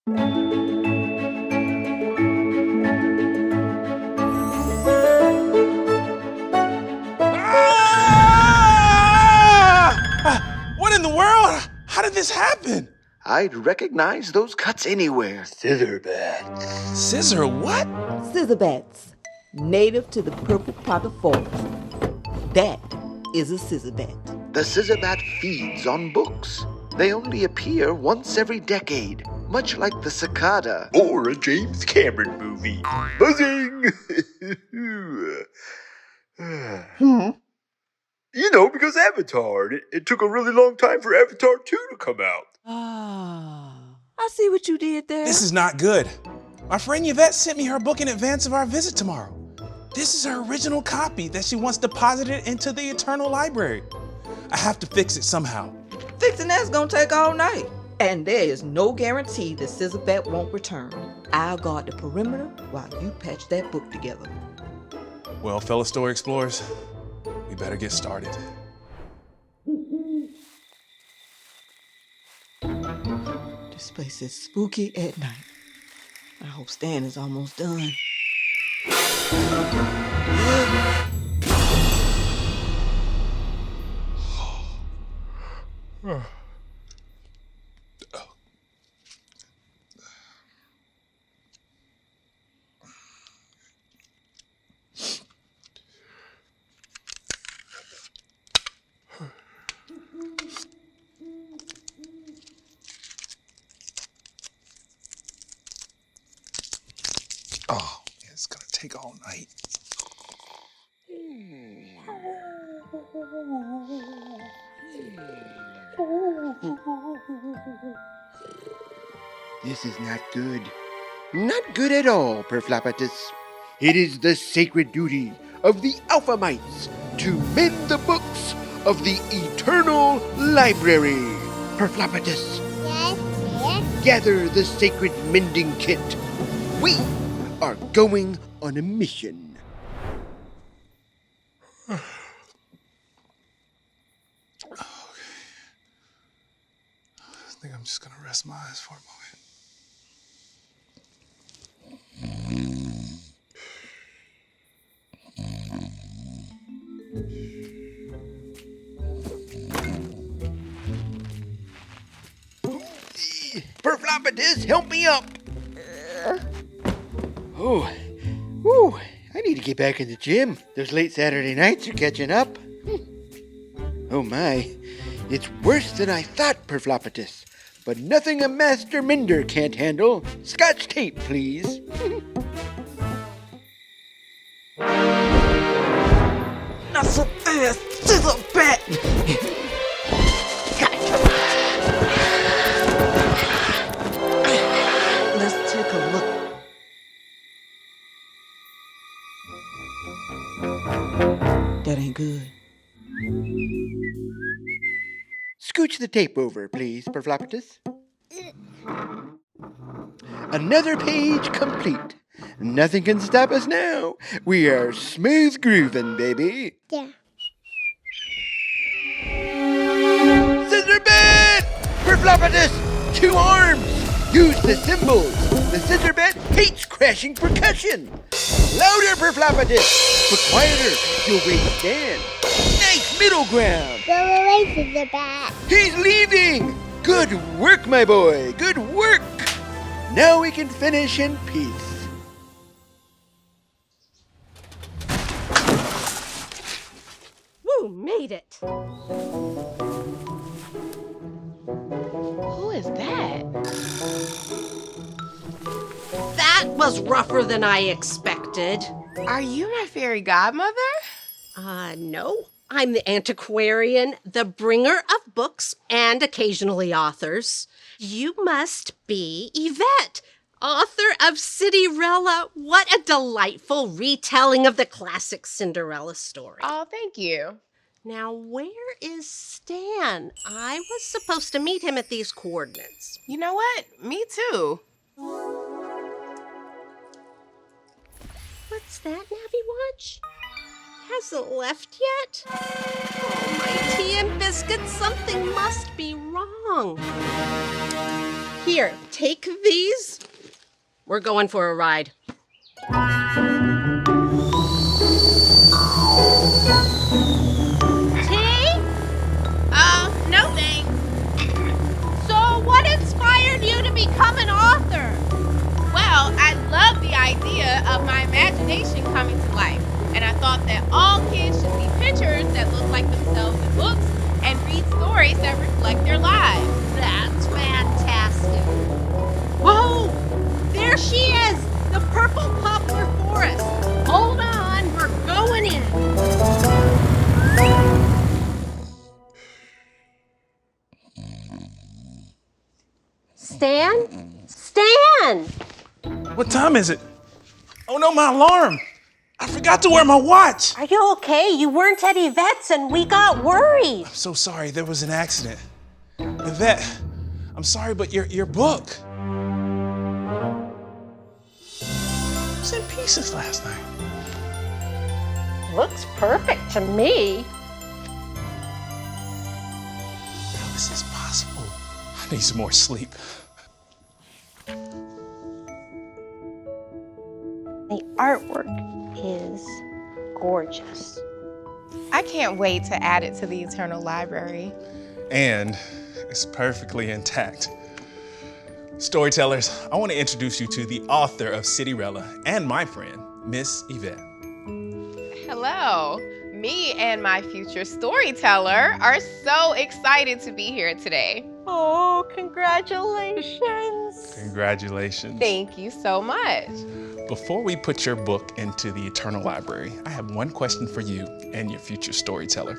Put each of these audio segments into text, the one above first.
What in the world? How did this happen? I'd recognize those cuts anywhere. Scissorbat. Scissor what? Scissorbats, native to the purple poppy forest. That is a scissorbat. The Scissorbat feeds on books. They only appear once every decade, much like the cicada. Or a James Cameron movie. Buzzing! You know, because Avatar. It took a really long time for Avatar 2 to come out. I see what you did there. This is not good. My friend Yvette sent me her book in advance of our visit tomorrow. This is her original copy that she wants deposited into the Eternal Library. I have to fix it somehow. Fixing that's gonna take all night. And there is no guarantee the Scissorbat won't return. I'll guard the perimeter while you patch that book together. Well, fellow story explorers, we better get started. This place is spooky at night. I hope Stan is almost done. Oh, it's gonna take all night. This is not good. Not good at all, Perfloppetus. It is the sacred duty of the Alpha Mites to mend the books of the Eternal Library. Perfloppetus, Yes, yes. gather the sacred mending kit. We are going on a mission. I think I'm just gonna rest my eyes for a moment. Perfloppetus, help me up. Oh, whew, I need to get back in the gym. Those late Saturday nights are catching up. Oh my, it's worse than I thought, Perfloppetus. But nothing a master mender can't handle. Scotch tape, please. Not so fast, Scissorbat! Let's take a look. That ain't good. Scooch the tape over, please, Perfloppetus. Another page complete. Nothing can stop us now. We are smooth grooving, baby. There. Scissorbat! Perfloppetus! 2 arms! Use the cymbals! The Scissorbat hates crashing percussion! Louder, Perfloppetus! But quieter, you'll wake Stan. Nice middle ground! Go away, Scissorbat. He's leaving! Good work, my boy! Good work! Now we can finish in peace. Woo, made it. Who is that? That was rougher than I expected. Are you my fairy godmother? No. I'm the antiquarian, the bringer of books and occasionally authors. You must be Yvette, author of Cinderella. What a delightful retelling of the classic Cinderella story. Oh, thank you. Now, where is Stan? I was supposed to meet him at these coordinates. You know what? Me too. What's that, Navy Watch? Hasn't left yet? Oh, my tea and biscuits, something must be wrong. Here, take these. We're going for a ride. Tea? No thanks. So what inspired you to become an author? Well, I love the idea of my imagination coming to life. And I thought that all kids should see pictures that look like themselves in books and read stories that reflect their lives. That's fantastic. Whoa! There she is! The purple poplar forest. Hold on, we're going in. Stan? Stan! What time is it? Oh no, my alarm! I forgot to wear my watch! Are you okay? You weren't at Yvette's and we got worried. I'm so sorry, there was an accident. Yvette, I'm sorry, but your book. It was in pieces last night. Looks perfect to me. How is this possible? I need some more sleep. The artwork is gorgeous. I can't wait to add it to the Eternal Library. And it's perfectly intact. Storytellers, I want to introduce you to the author of Citirella and my friend, Miss Yvette. Hello. Me and my future storyteller are so excited to be here today. Oh, congratulations. Congratulations. Thank you so much. Before we put your book into the Eternal Library, I have one question for you and your future storyteller.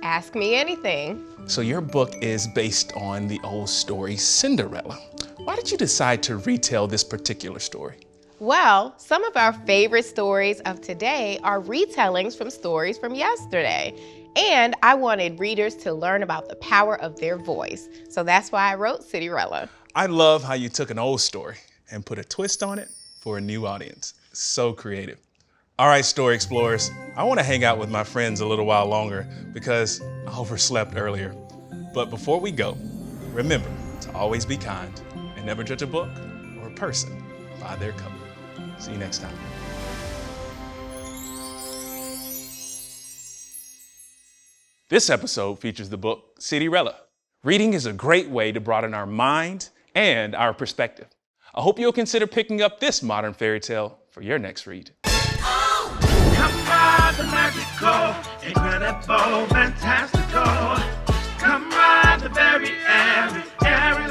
Ask me anything. So your book is based on the old story Cinderella. Why did you decide to retell this particular story? Well, some of our favorite stories of today are retellings from stories from yesterday. And I wanted readers to learn about the power of their voice. So that's why I wrote Citirella. I love how you took an old story and put a twist on it for a new audience. So creative. All right, Story Explorers, I want to hang out with my friends a little while longer because I overslept earlier. But before we go, remember to always be kind and never judge a book or a person by their cover. See you next time. This episode features the book Citirella. Reading is a great way to broaden our mind and our perspective. I hope you'll consider picking up this modern fairy tale for your next read. Come ride the magical, incredible, fantastical. Come ride the very airy, airy